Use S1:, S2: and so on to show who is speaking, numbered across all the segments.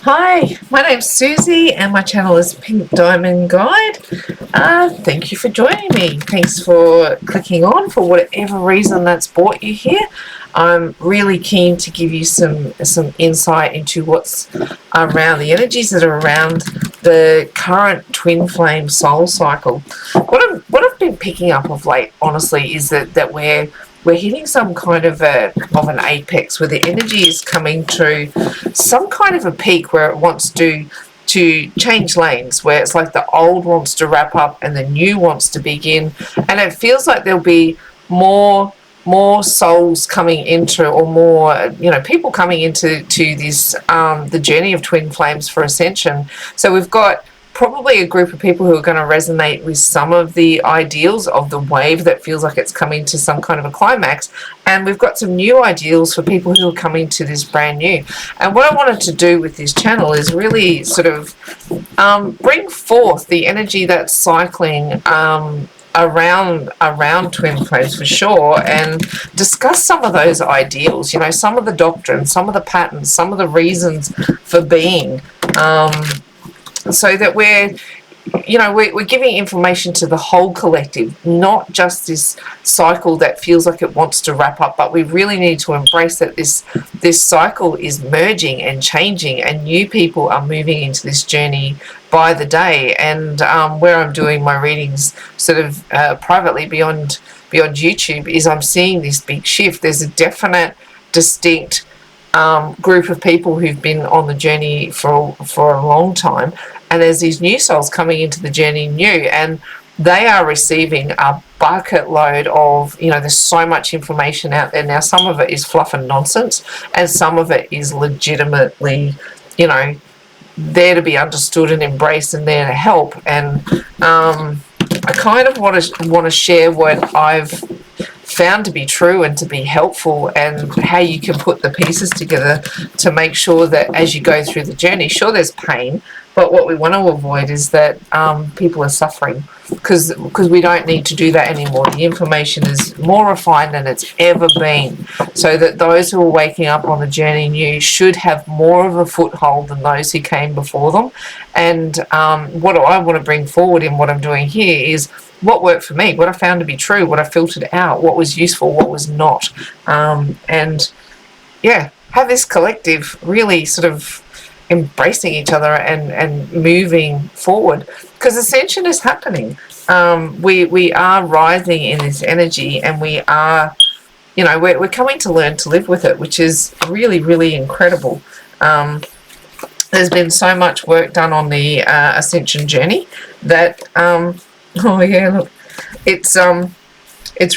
S1: Hi, my name's Susie and my channel is Pink Diamond Guide. Thank you for joining me. Thanks for clicking on for whatever reason that's brought you here. I'm really keen to give you some insight into what's around the energies that are around the current twin flame soul cycle. What I've been picking up of late, honestly, is that we're hitting some kind of an apex where the energy is coming to some kind of a peak where it wants to change lanes, where it's like the old wants to wrap up and the new wants to begin, and it feels like there'll be more souls coming into, or more people coming into this the journey of twin flames for ascension. So we've got probably a group of people who are going to resonate with some of the ideals of the wave that feels like it's coming to some kind of a climax, and we've got some new ideals for people who are coming to this brand new. And what I wanted to do with this channel is really sort of bring forth the energy that's cycling around twin flames for sure, and discuss some of those ideals, some of the doctrines, some of the patterns, some of the reasons for being, so that we're giving information to the whole collective, not just this cycle that feels like it wants to wrap up, but we really need to embrace that this cycle is merging and changing, and new people are moving into this journey by the day. And where I'm doing my readings sort of privately beyond YouTube, is I'm seeing this big shift. There's a definite, distinct group of people who've been on the journey for a long time, and there's these new souls coming into the journey new, and they are receiving a bucket load of, there's so much information out there now. Some of it is fluff and nonsense, and some of it is legitimately, there to be understood and embraced and there to help. And I kind of want to share what I've found to be true and to be helpful, and how you can put the pieces together to make sure that as you go through the journey, sure, there's pain, but what we want to avoid is that people are suffering, because we don't need to do that anymore. The information is more refined than it's ever been, so that those who are waking up on the journey new should have more of a foothold than those who came before them. And what I want to bring forward in what I'm doing here is what worked for me, what I found to be true, what I filtered out, what was useful, what was not. And yeah, have this collective really sort of embracing each other and moving forward, because ascension is happening. We are rising in this energy, and we are, we're coming to learn to live with it, which is really, really incredible. There's been so much work done on the ascension journey that oh yeah, look, it's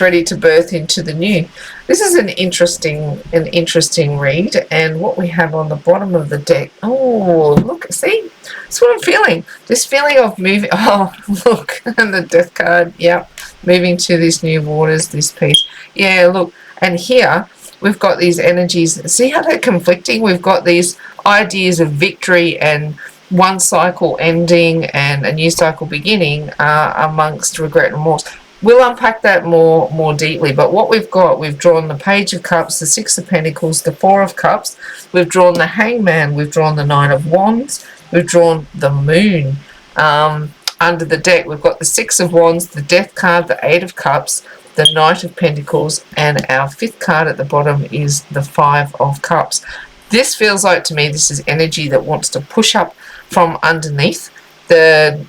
S1: ready to birth into the new. This is an interesting read, and what we have on the bottom of the deck. Oh, look, see, that's what I'm feeling. This feeling of moving. Oh, look, and the death card. Yep, moving to this new waters. This piece. Yeah, look, and here we've got these energies. See how they're conflicting? We've got these ideas of victory and one cycle ending and a new cycle beginning, amongst regret and remorse. We'll unpack that more deeply, but what we've got, we've drawn the Page of Cups, the Six of Pentacles, the Four of Cups, we've drawn the Hangman, we've drawn the Nine of Wands, we've drawn the Moon. Under the deck, we've got the Six of Wands, the Death card, the Eight of Cups, the Knight of Pentacles, and our fifth card at the bottom is the Five of Cups. This feels like, to me, this is energy that wants to push up from underneath the,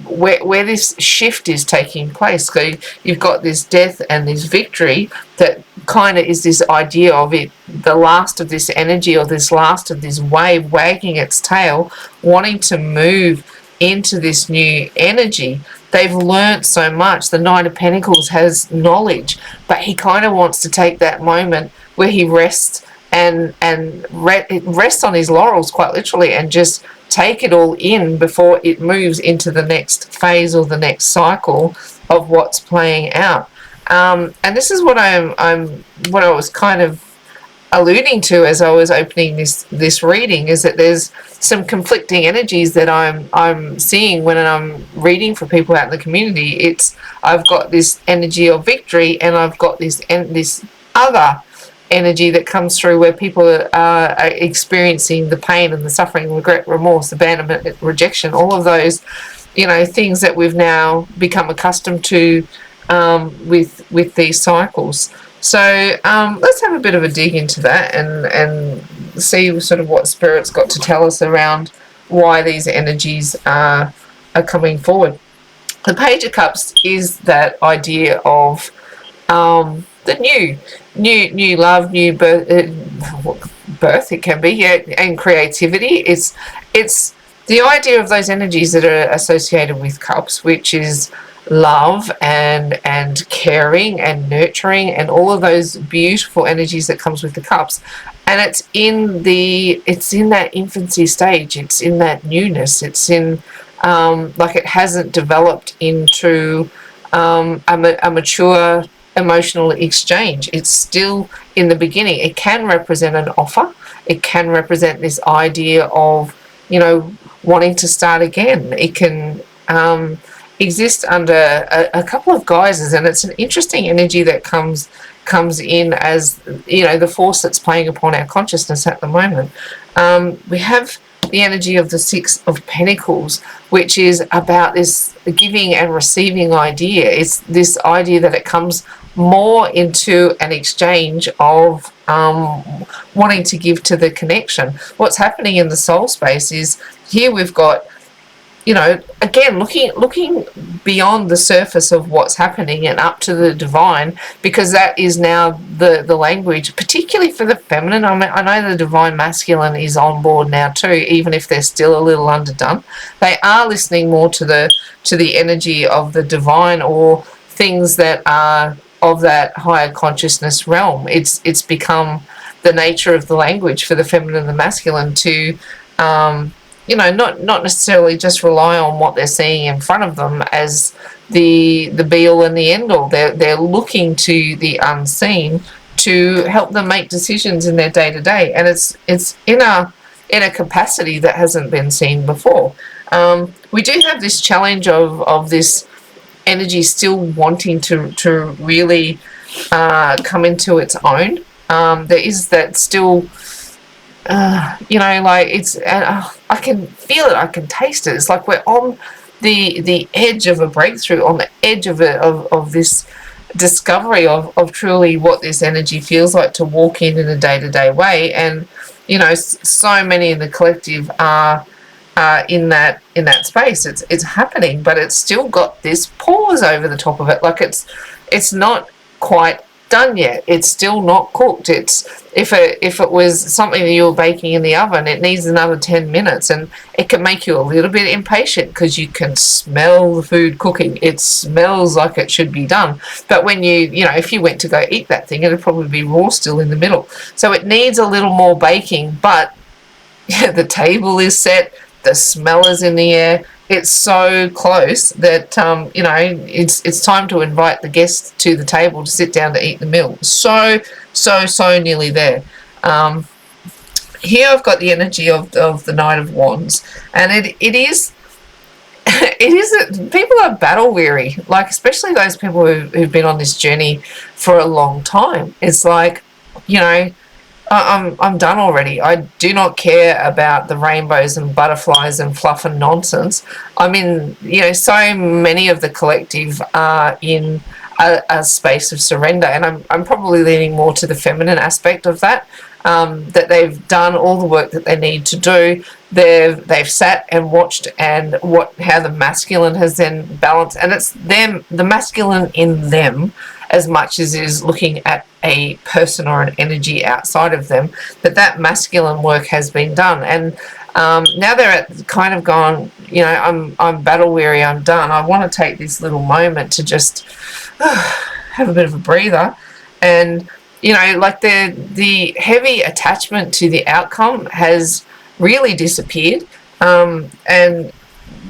S1: where this shift is taking place. So you've got this death and this victory that kind of is this idea of it, the last of this energy, or this last of this wave wagging its tail, wanting to move into this new energy. They've learnt so much. The Knight of Pentacles has knowledge, but he kind of wants to take that moment where he rests and rest on his laurels, quite literally, and just take it all in before it moves into the next phase or the next cycle of what's playing out. And this is what what I was kind of alluding to as I was opening this reading, is that there's some conflicting energies that I'm seeing when I'm reading for people out in the community. I've got this energy of victory, and I've got this other energy that comes through where people are experiencing the pain and the suffering, regret, remorse, abandonment, rejection, all of those, things that we've now become accustomed to with these cycles. So let's have a bit of a dig into that and see sort of what Spirit's got to tell us around why these energies are coming forward. The Page of Cups is that idea of the new love, new birth it can be, yeah, and creativity. It's the idea of those energies that are associated with cups, which is love and caring and nurturing and all of those beautiful energies that comes with the cups. And it's in that infancy stage, it's in that newness, it's in like it hasn't developed into a mature emotional exchange. It's still in the beginning. It can represent an offer. It can represent this idea of, wanting to start again. It can exist under a couple of guises, and it's an interesting energy that comes in as, the force that's playing upon our consciousness at the moment. We have the energy of the Six of Pentacles, which is about this giving and receiving idea. It's this idea that it comes more into an exchange of wanting to give to the connection. What's happening in the soul space is here we've got, again, looking beyond the surface of what's happening and up to the divine, because that is now the language, particularly for the feminine. I know the divine masculine is on board now too, even if they're still a little underdone. They are listening more to the energy of the divine, or things that are of that higher consciousness realm. It's become the nature of the language for the feminine and the masculine to not necessarily just rely on what they're seeing in front of them as the be all and the end all. They're looking to the unseen to help them make decisions in their day to day, and it's in a capacity that hasn't been seen before. We do have this challenge of this energy still wanting to really come into its own. There is that still. Like it's, I can feel it, I can taste it. It's like we're on the edge of a breakthrough, on the edge of this discovery of truly what this energy feels like to walk in a day-to-day way. And so many in the collective are in that space. It's happening, but it's still got this pause over the top of it. Like it's not quite done yet. It's still not cooked. It's if it was something that you were baking in the oven, it needs another 10 minutes, and it can make you a little bit impatient because you can smell the food cooking. It smells like it should be done, but when if you went to go eat that thing, it'd probably be raw still in the middle. So it needs a little more baking, but the table is set, the smell is in the air. It's so close that it's time to invite the guests to the table to sit down to eat the meal. So nearly there. Here I've got the energy of the Knight of Wands, and it is people are battle weary, like especially those people who've been on this journey for a long time. It's like, I'm done already. I do not care about the rainbows and butterflies and fluff and nonsense. I mean, so many of the collective are in a space of surrender, and I'm probably leaning more to the feminine aspect of that. That they've done all the work that they need to do. They've sat and watched and how the masculine has then balanced, and it's them, the masculine in them, as much as it is looking at a person or an energy outside of them, that masculine work has been done. And now they're at kind of gone, I'm battle weary, I'm done. I want to take this little moment to just have a bit of a breather. And, like the heavy attachment to the outcome has really disappeared. And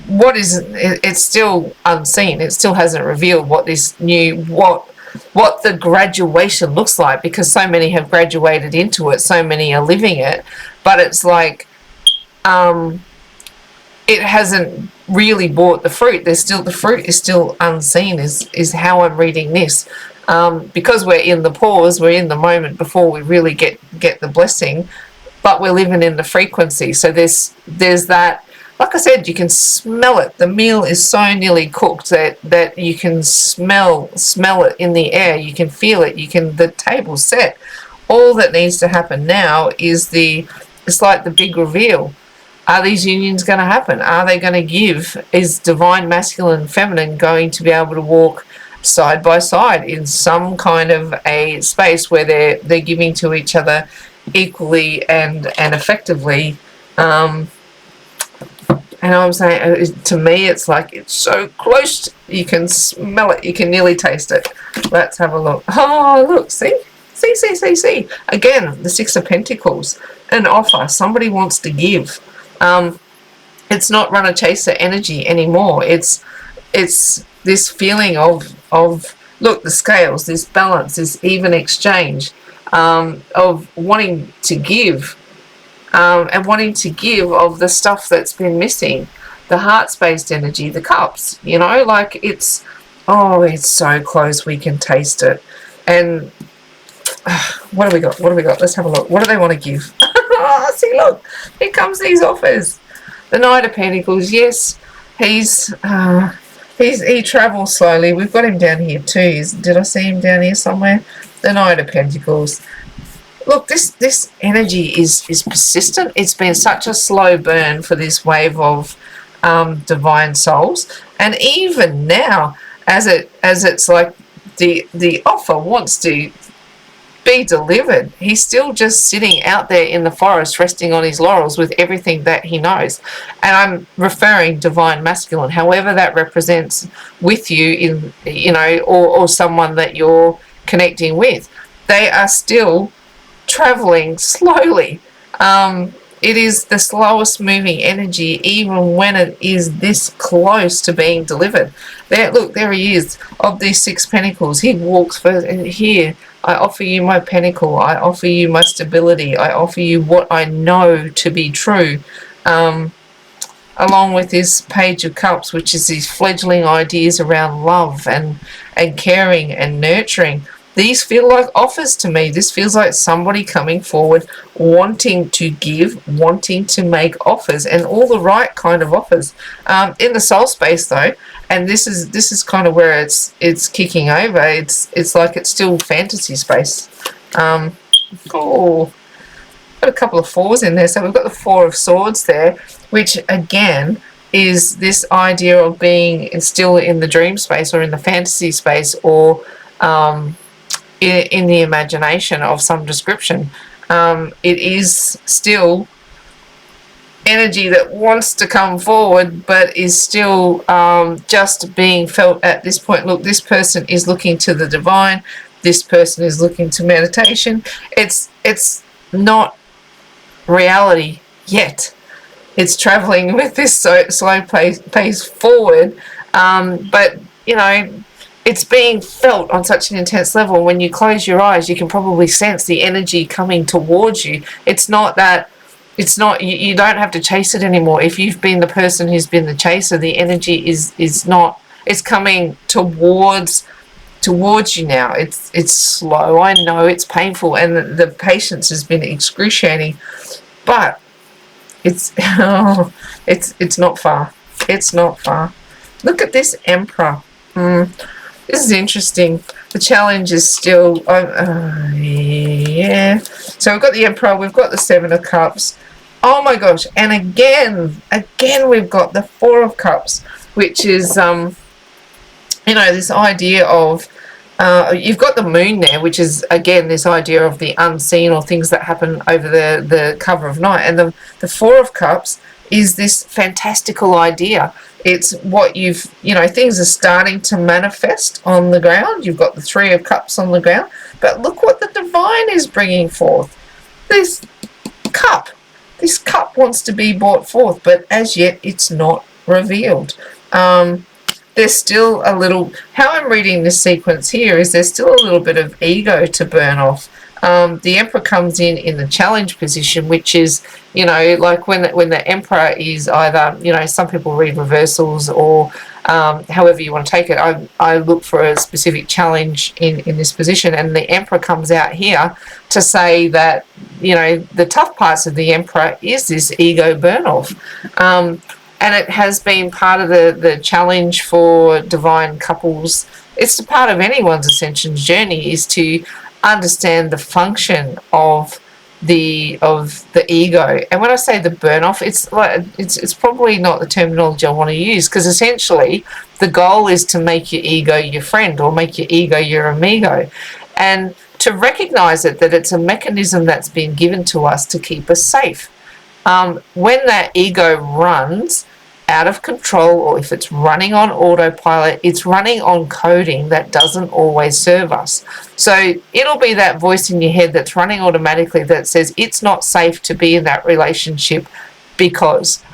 S1: it's still unseen. It still hasn't revealed what this new, what the graduation looks like, because so many have graduated into it, so many are living it, but it's like it hasn't really bought the fruit. The fruit is still unseen, is how I'm reading this. Because we're in the pause, we're in the moment before we really get the blessing, but we're living in the frequency. So there's that, like I said, you can smell it. The meal is so nearly cooked that you can smell it in the air. You can feel it. The table's set. All that needs to happen now is it's like the big reveal. Are these unions going to happen? Are they going to give? Is divine masculine and feminine going to be able to walk side by side in some kind of a space where they're giving to each other equally and effectively? And I'm saying, to me, it's like it's so close. You can smell it. You can nearly taste it. Let's have a look. Oh, look, see? See. Again, the Six of Pentacles. An offer. Somebody wants to give. It's not runner-chaser energy anymore. It's this feeling of look, the scales, this balance, this even exchange, of wanting to give. And wanting to give of the stuff that's been missing, the heart-based energy, the cups, like it's so close, we can taste it. And what do we got? Let's have a look. What do they want to give? See, look, here comes these offers. The Knight of Pentacles, yes, he travels slowly. We've got him down here too. Did I see him down here somewhere? The Knight of Pentacles. Look, this energy is persistent. It's been such a slow burn for this wave of divine souls, and even now, as it's like the offer wants to be delivered, he's still just sitting out there in the forest, resting on his laurels with everything that he knows. And I'm referring divine masculine, however that represents with you or someone that you're connecting with. They are still traveling slowly. It is the slowest moving energy, even when it is this close to being delivered. There he is, of these Six Pentacles. He walks first, and here, I offer you my pentacle. I offer you my stability. I offer you what I know to be true. Along with this Page of Cups, which is these fledgling ideas around love and caring and nurturing. These feel like offers to me. This feels like somebody coming forward, wanting to give, wanting to make offers, and all the right kind of offers. In the soul space, though, and this is kind of where it's kicking over. It's like it's still fantasy space. Got a couple of fours in there. So we've got the Four of Swords there, which again is this idea of being still in the dream space or in the fantasy space, or in the imagination of some description. It is still energy that wants to come forward, but is still just being felt at this point. Look, this person is looking to the divine. This person is looking to meditation. It's not reality yet. It's traveling with this slow pace forward, but it's being felt on such an intense level. When you close your eyes, you can probably sense the energy coming towards you. It's not you don't have to chase it anymore. If you've been the person who's been the chaser, the energy is not, it's coming towards you now. It's slow. I know it's painful, and the patience has been excruciating, but it's not far. It's not far. Look at this Emperor. This is interesting. The challenge is still, yeah. So we've got the Emperor, we've got the Seven of Cups. Oh my gosh. And again, we've got the Four of Cups, which is, this idea of, you've got the Moon there, which is, again, this idea of the unseen or things that happen over the cover of night. And the Four of Cups is this fantastical idea. It's what things are starting to manifest on the ground. You've got the Three of Cups on the ground. But look what the divine is bringing forth. This cup wants to be brought forth, but as yet it's not revealed. There's still a little, how I'm reading this sequence here is there's still a little bit of ego to burn off. The Emperor comes in the challenge position, which is, like when the Emperor is either, some people read reversals or however you want to take it. I look for a specific challenge in this position, and the Emperor comes out here to say that, the tough parts of the Emperor is this ego burn-off. And it has been part of the challenge for divine couples. It's a part of anyone's ascension journey, is to understand the function of the ego. And when I say the burn off, it's probably not the terminology I want to use, because essentially the goal is to make your ego your friend, or make your ego your amigo, and to recognize that it's a mechanism that's been given to us to keep us safe. When that ego runs out of control, or if it's running on autopilot, it's running on coding that doesn't always serve us. So it'll be that voice in your head that's running automatically that says it's not safe to be in that relationship because.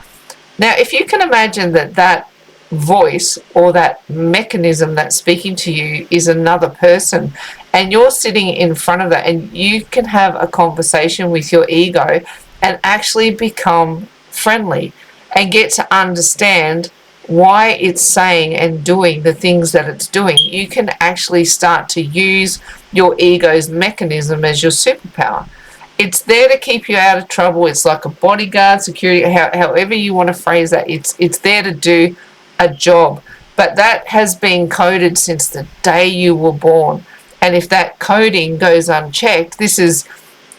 S1: Now, if you can imagine that voice or that mechanism that's speaking to you is another person, and you're sitting in front of that, and you can have a conversation with your ego and actually become friendly and get to understand why it's saying and doing the things that it's doing. You can actually start to use your ego's mechanism as your superpower. It's there to keep you out of trouble. It's like a bodyguard, security, however you want to phrase that. It's there to do a job. But that has been coded since the day you were born. And if that coding goes unchecked,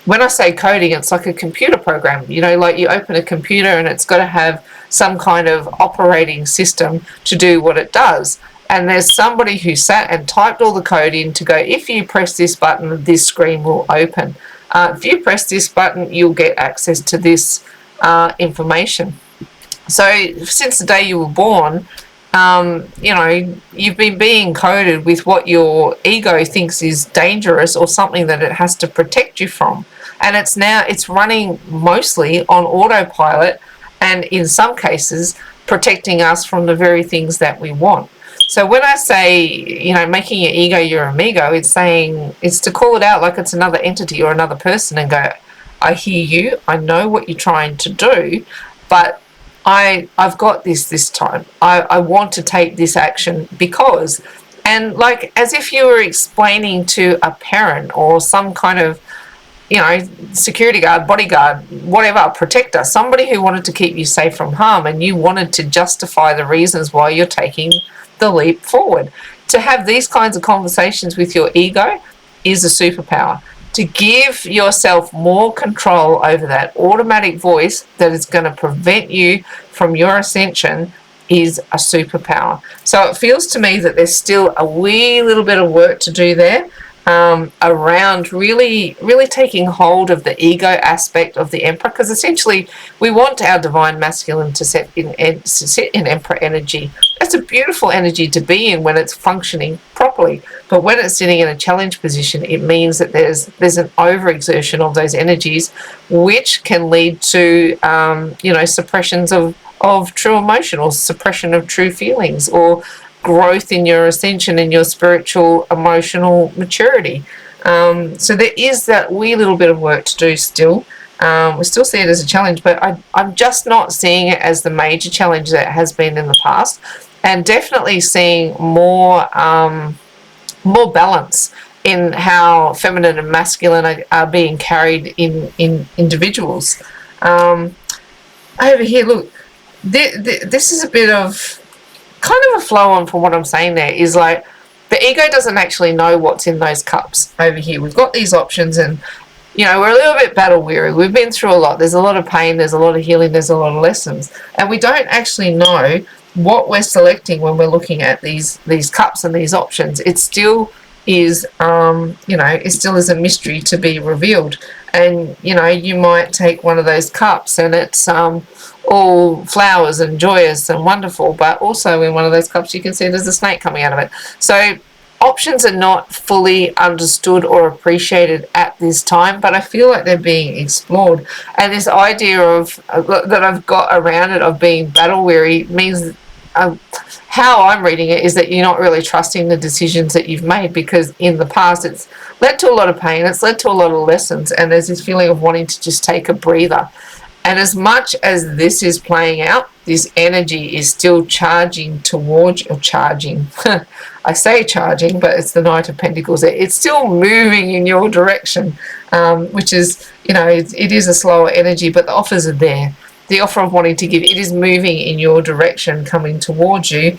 S1: when I say coding, it's like a computer program. Like you open a computer and it's got to have some kind of operating system to do what it does. And there's somebody who sat and typed all the code in to go, if you press this button, this screen will open. If you press this button, you'll get access to this information. So since the day you were born, you've been being coded with what your ego thinks is dangerous or something that it has to protect you from. And it's running mostly on autopilot, and in some cases protecting us from the very things that we want. So when I say, making your ego your amigo, it's to call it out like it's another entity or another person and go, I hear you, I know what you're trying to do, but I've got this time. I want to take this action because, and like as if you were explaining to a parent or some kind of, security guard, bodyguard, whatever, protector, somebody who wanted to keep you safe from harm, and you wanted to justify the reasons why you're taking the leap forward. To have these kinds of conversations with your ego is a superpower. To give yourself more control over that automatic voice that is going to prevent you from your ascension is a superpower. So it feels to me that there's still a wee little bit of work to do there around really taking hold of the ego aspect of the Emperor, because essentially we want our divine masculine to sit in Emperor energy. That's a beautiful energy to be in when it's functioning properly, but when it's sitting in a challenge position, it means that there's an overexertion of those energies, which can lead to suppressions of true emotion, or suppression of true feelings, or growth in your ascension and your spiritual emotional maturity. So there is that wee little bit of work to do still. We still see it as a challenge, but I'm just not seeing it as the major challenge that it has been in the past, and definitely seeing more balance in how feminine and masculine are being carried in individuals. Over here, look, this is a bit of kind of a flow on from what I'm saying there, is like the ego doesn't actually know what's in those cups over here. We've got these options, and we're a little bit battle weary. We've been through a lot. There's a lot of pain, there's a lot of healing, there's a lot of lessons, and we don't actually know what we're selecting when we're looking at these cups and these options. It still is it still is a mystery to be revealed. And you might take one of those cups and it's all flowers and joyous and wonderful, but also in one of those cups you can see there's a snake coming out of it. So options are not fully understood or appreciated at this time, but I feel like they're being explored. And this idea of that I've got around it of being battle weary means how I'm reading it is that you're not really trusting the decisions that you've made, because in the past it's led to a lot of pain, it's led to a lot of lessons, and there's this feeling of wanting to just take a breather. And as much as this is playing out, this energy is still charging towards, or charging. I say charging, but it's the Knight of Pentacles. It's still moving in your direction, which is, it is a slower energy, but the offers are there. The offer of wanting to give, it is moving in your direction, coming towards you,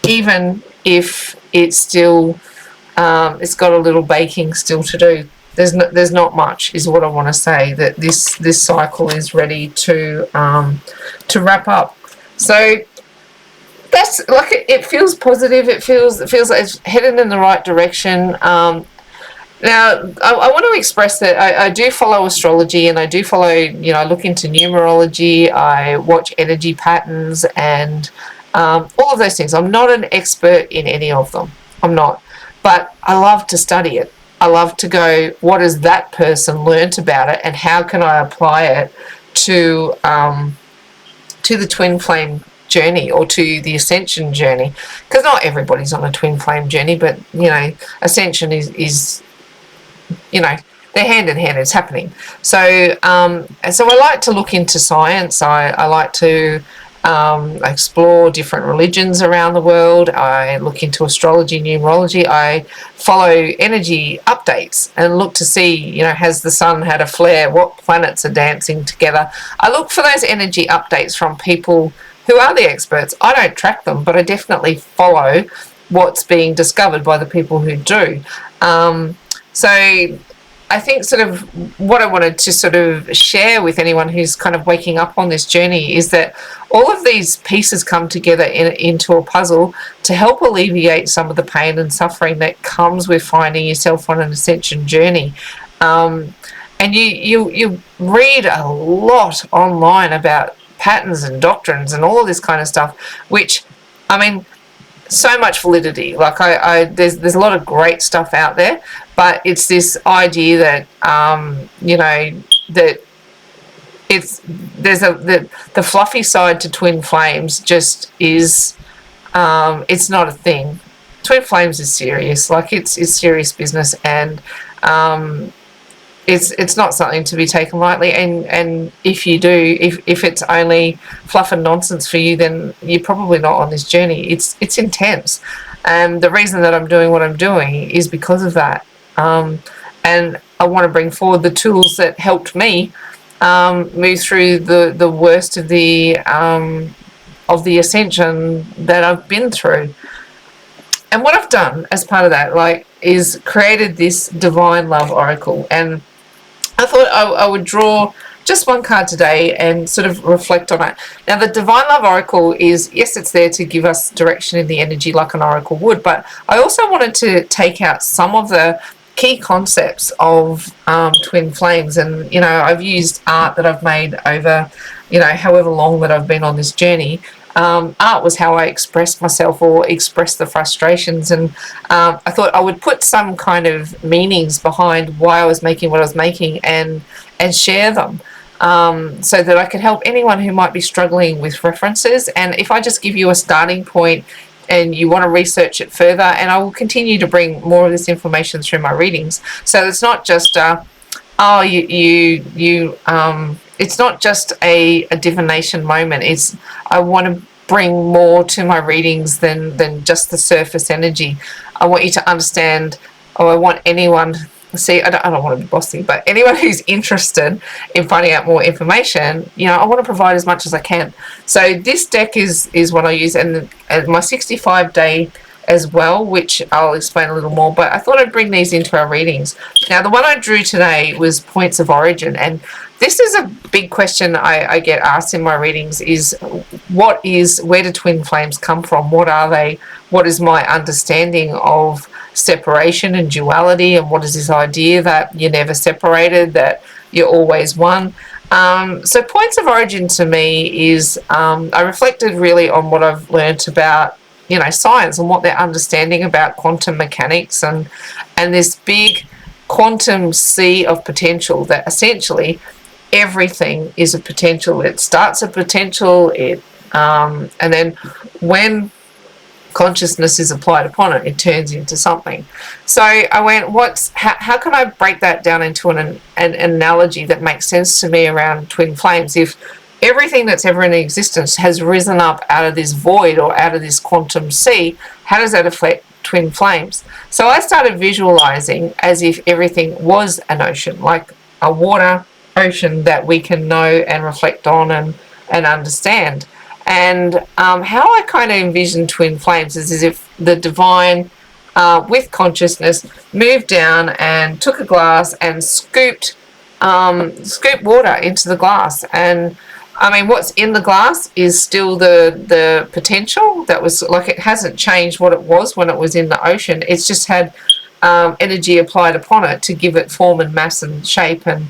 S1: even if it's still, it's got a little baking still to do. There's not much, is what I want to say, that this cycle is ready to wrap up. So that's like, it feels positive. It feels like it's headed in the right direction. Now, I want to express that I do follow astrology, and I do follow, I look into numerology, I watch energy patterns, and all of those things. I'm not an expert in any of them. I'm not. But I love to study it. I love to go, what has that person learnt about it, and how can I apply it to the twin flame journey, or to the Ascension journey? Because not everybody's on a twin flame journey, but Ascension is they're hand in hand. It's happening. So so I like to look into science. I like to explore different religions around the world. I look into astrology, numerology. I follow energy updates and look to see, has the sun had a flare? What planets are dancing together? I look for those energy updates from people who are the experts. I don't track them, but I definitely follow what's being discovered by the people who do. So I think sort of what I wanted to sort of share with anyone who's kind of waking up on this journey is that all of these pieces come together into a puzzle to help alleviate some of the pain and suffering that comes with finding yourself on an Ascension journey. And you read a lot online about patterns and doctrines and all of this kind of stuff, which, so much validity. Like there's a lot of great stuff out there, but it's this idea that that the fluffy side to twin flames just is it's not a thing. Twin flames is serious. Like it's serious business, and it's not something to be taken lightly. And if you do, if it's only fluff and nonsense for you, then you're probably not on this journey. It's intense, and the reason that I'm doing what I'm doing is because of that. And I want to bring forward the tools that helped me move through the worst of the Ascension that I've been through. And what I've done as part of that, is created this Divine Love Oracle. And I thought I would draw just one card today and sort of reflect on it. Now, the Divine Love Oracle is, yes, it's there to give us direction in the energy like an oracle would, but I also wanted to take out some of the key concepts of twin flames. And, I've used art that I've made over, however long that I've been on this journey. Art was how I expressed myself or expressed the frustrations, and I thought I would put some kind of meanings behind why I was making what I was making and share them, so that I could help anyone who might be struggling with references. And if I just give you a starting point and you want to research it further, and I will continue to bring more of this information through my readings, so it's not just it's not just a divination moment. I want to bring more to my readings than just the surface energy. I want you to understand, I want anyone, I don't want to be bossy, but anyone who's interested in finding out more information, I want to provide as much as I can. So this deck is what I use, and my 65-day as well, which I'll explain a little more, but I thought I'd bring these into our readings. Now, the one I drew today was points of origin, and this is a big question I get asked in my readings, is where do twin flames come from? What are they? What is my understanding of separation and duality, and what is this idea that you're never separated, that you're always one? So points of origin to me is, I reflected really on what I've learnt about science and what they're understanding about quantum mechanics and this big quantum sea of potential, that essentially everything is a potential. It starts a potential, it And then when consciousness is applied upon it, it turns into something. So I went, how can I break that down into an analogy that makes sense to me around twin flames? If everything that's ever in existence has risen up out of this void or out of this quantum sea, how does that affect twin flames? So I started visualizing as if everything was an ocean, like a water ocean that we can know and reflect on and understand. And how I kind of envision twin flames is as if the divine, with consciousness, moved down and took a glass and scooped water into the glass. And I mean, what's in the glass is still the potential that was, like, it hasn't changed what it was when it was in the ocean. It's just had energy applied upon it to give it form and mass and shape. And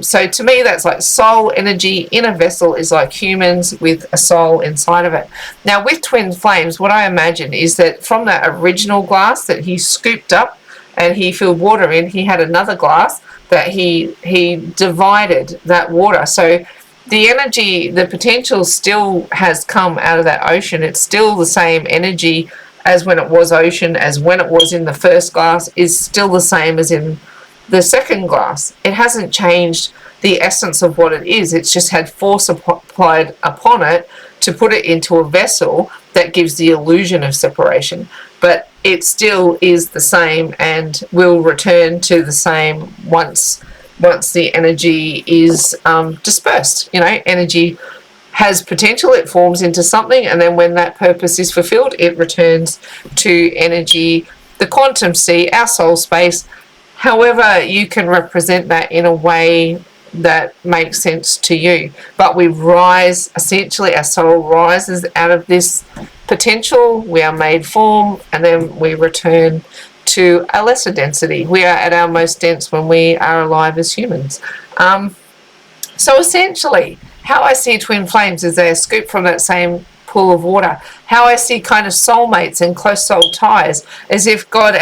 S1: so to me, that's like soul energy in a vessel is like humans with a soul inside of it. Now with twin flames, what I imagine is that from that original glass that he scooped up and he filled water in, he had another glass that he divided that water. So the energy, the potential still has come out of that ocean. It's still the same energy as when it was ocean, as when it was in the first glass, is still the same as in the second glass. It hasn't changed the essence of what it is. It's just had force applied upon it to put it into a vessel that gives the illusion of separation. But it still is the same and will return to the same once the energy is dispersed. You know, energy has potential, it forms into something, and then when that purpose is fulfilled, it returns to energy, the quantum sea, our soul space. However you can represent that in a way that makes sense to you. But we rise, essentially our soul rises out of this potential, we are made form, and then we return to a lesser density. We are at our most dense when we are alive as humans. So essentially, how I see twin flames is they're scooped from that same pool of water. How I see kind of soulmates and close soul ties, as if God,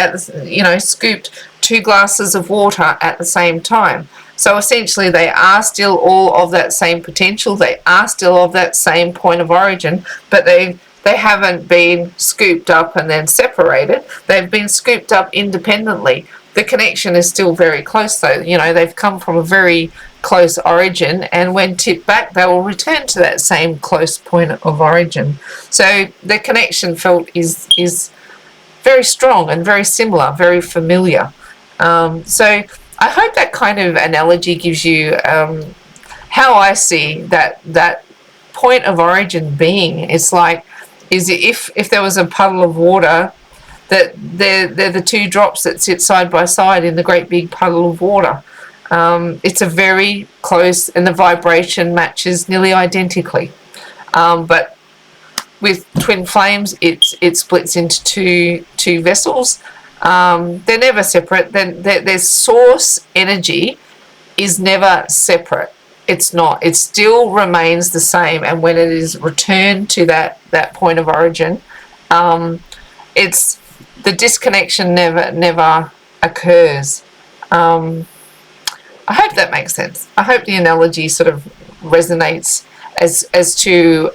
S1: scooped 2 glasses of water at the same time. So essentially, they are still all of that same potential. They are still of that same point of origin, but they haven't been scooped up and then separated. They've been scooped up independently. The connection is still very close, though. You know, they've come from a very close origin, and when tipped back, they will return to that same close point of origin. So the connection felt is very strong and very similar, very familiar. So I hope that kind of analogy gives you how I see that point of origin being. It's like, is if there was a puddle of water, that they're the 2 drops that sit side by side in the great big puddle of water. It's a very close, and the vibration matches nearly identically. But with twin flames, it splits into two vessels. They're never separate. Their source energy is never separate. It's not. It still remains the same. And when it is returned to that point of origin, it's the disconnection never occurs. I hope that makes sense. I hope the analogy sort of resonates as to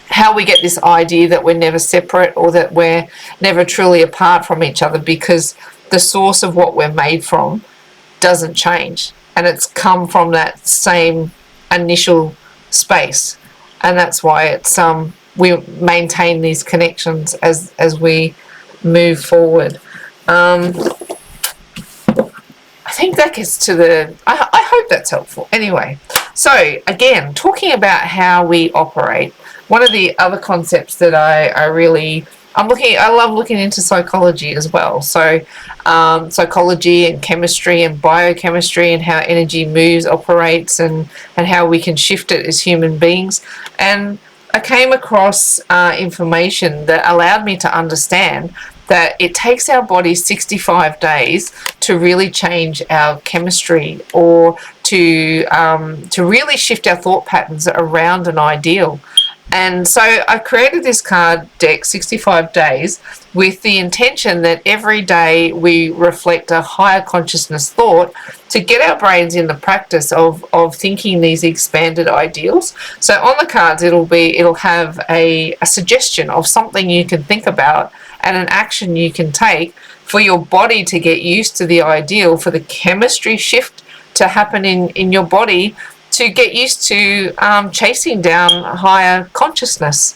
S1: how we get this idea that we're never separate, or that we're never truly apart from each other, because the source of what we're made from doesn't change, and it's come from that same initial space, and that's why it's we maintain these connections as we move forward. I think that gets to I hope that's helpful. Anyway, so again, talking about how we operate, one of the other concepts that I love looking into psychology as well. So psychology and chemistry and biochemistry, and how energy moves, operates, and how we can shift it as human beings. And I came across information that allowed me to understand that it takes our body 65 days to really change our chemistry, or to really shift our thought patterns around an ideal. And so I created this card deck, 65 days, with the intention that every day we reflect a higher consciousness thought to get our brains in the practice of thinking these expanded ideals. So on the cards, it'll have a suggestion of something you can think about and an action you can take for your body to get used to the ideal, for the chemistry shift to happen in your body, to get used to chasing down higher consciousness,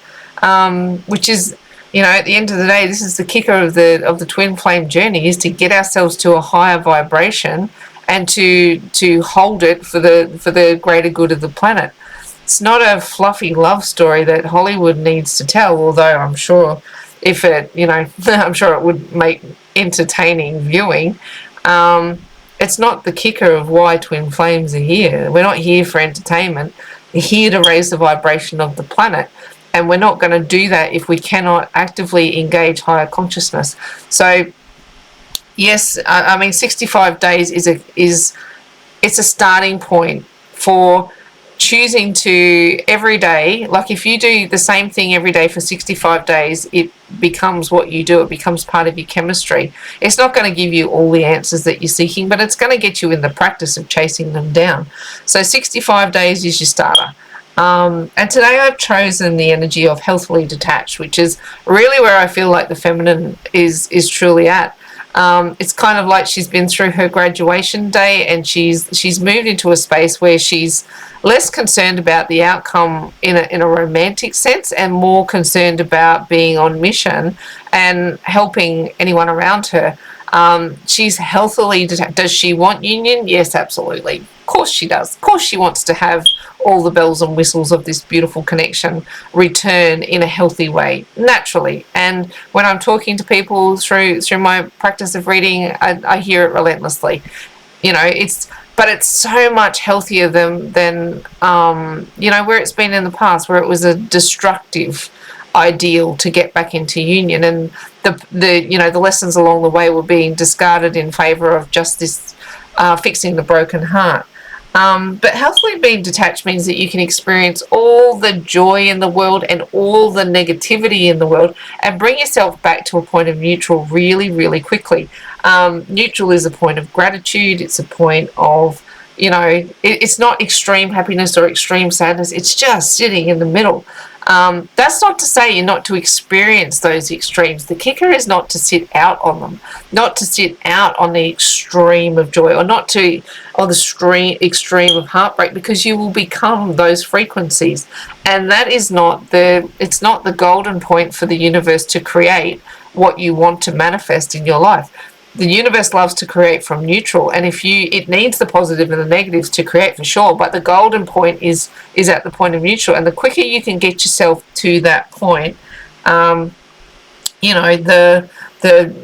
S1: which is, at the end of the day, this is the kicker of the twin flame journey, is to get ourselves to a higher vibration and to hold it for the greater good of the planet. It's not a fluffy love story that Hollywood needs to tell, although I'm sure if it, I'm sure it would make entertaining viewing. It's not the kicker of why twin flames are here. We're not here for entertainment. We're here to raise the vibration of the planet. And we're not going to do that if we cannot actively engage higher consciousness. So, yes, 65 days is it's a starting point for choosing to every day, like if you do the same thing every day for 65 days, it becomes what you do. It becomes part of your chemistry. It's not going to give you all the answers that you're seeking, but it's going to get you in the practice of chasing them down. So 65 days is your starter. And today I've chosen the energy of healthily detached, which is really where I feel like the feminine is truly at. It's kind of like she's been through her graduation day and she's moved into a space where she's less concerned about the outcome in a romantic sense and more concerned about being on mission and helping anyone around her. She's healthily detached. Does she want union? Yes, absolutely. Of course she does. Of course she wants to have all the bells and whistles of this beautiful connection return in a healthy way, naturally. And when I'm talking to people through my practice of reading, I hear it relentlessly. But it's so much healthier than where it's been in the past, where it was a destructive ideal to get back into union, and the lessons along the way were being discarded in favor of just this fixing the broken heart. But healthily being detached means that you can experience all the joy in the world and all the negativity in the world and bring yourself back to a point of neutral really, really quickly. Neutral is a point of gratitude. It's a point of, it's not extreme happiness or extreme sadness. It's just sitting in the middle. That's not to say you're not to experience those extremes. The kicker is not to sit out on them, not to sit out on the extreme of joy or the extreme of heartbreak, because you will become those frequencies. And that is it's not the golden point for the universe to create what you want to manifest in your life. The universe loves to create from neutral, and it needs the positive and the negatives to create, for sure, but the golden point is at the point of neutral. And the quicker you can get yourself to that point, the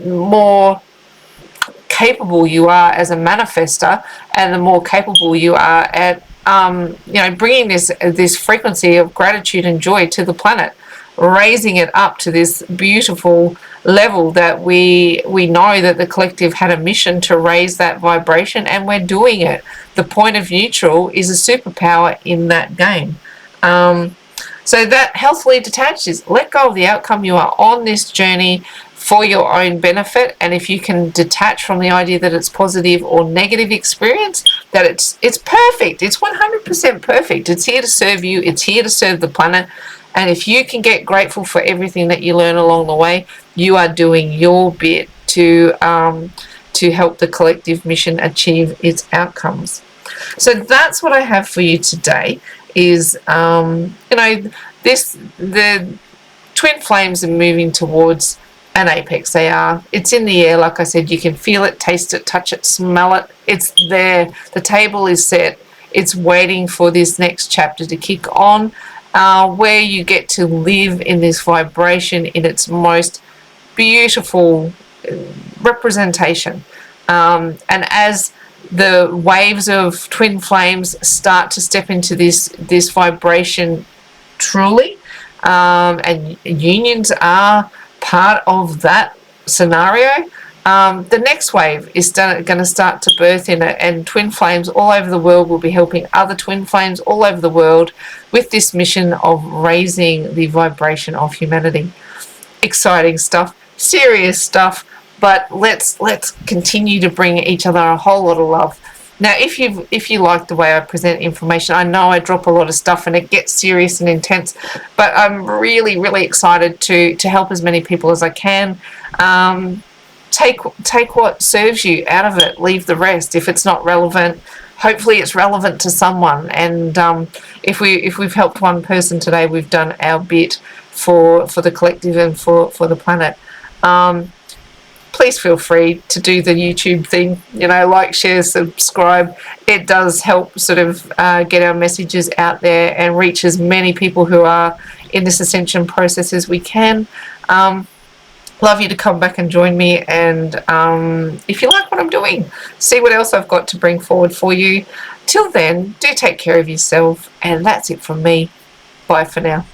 S1: more capable you are as a manifester, and the more capable you are at bringing this frequency of gratitude and joy to the planet, raising it up to this beautiful level that we know that the collective had a mission to raise that vibration, and we're doing it. The point of neutral is a superpower in that game. So that healthily detached is let go of the outcome. You are on this journey for your own benefit, and if you can detach from the idea that it's positive or negative experience, that it's perfect, it's 100% perfect, it's here to serve you, it's here to serve the planet. And if you can get grateful for everything that you learn along the way, you are doing your bit to help the collective mission achieve its outcomes. So that's what I have for you today. Is the twin flames are moving towards an apex. It's in the air, like I said. You can feel it, taste it, touch it, smell it. It's there. The table is set. It's waiting for this next chapter to kick on. Where you get to live in this vibration in its most beautiful representation. And as the waves of twin flames start to step into this vibration truly, and unions are part of that scenario, The next wave is going to start to birth in it, and twin flames all over the world will be helping other twin flames all over the world with this mission of raising the vibration of humanity. Exciting stuff, serious stuff, but let's continue to bring each other a whole lot of love. Now, if you like the way I present information, I know I drop a lot of stuff and it gets serious and intense, but I'm really, really excited to help as many people as I can. Take what serves you out of it, leave the rest. If it's not relevant, hopefully it's relevant to someone. And if we've helped one person today, we've done our bit for the collective and for the planet. Please feel free to do the YouTube thing, like, share, subscribe. It does help sort of get our messages out there and reach as many people who are in this ascension process as we can. Love you to come back and join me, and if you like what I'm doing, see what else I've got to bring forward for you. Till then, do take care of yourself, and that's it from me. Bye for now.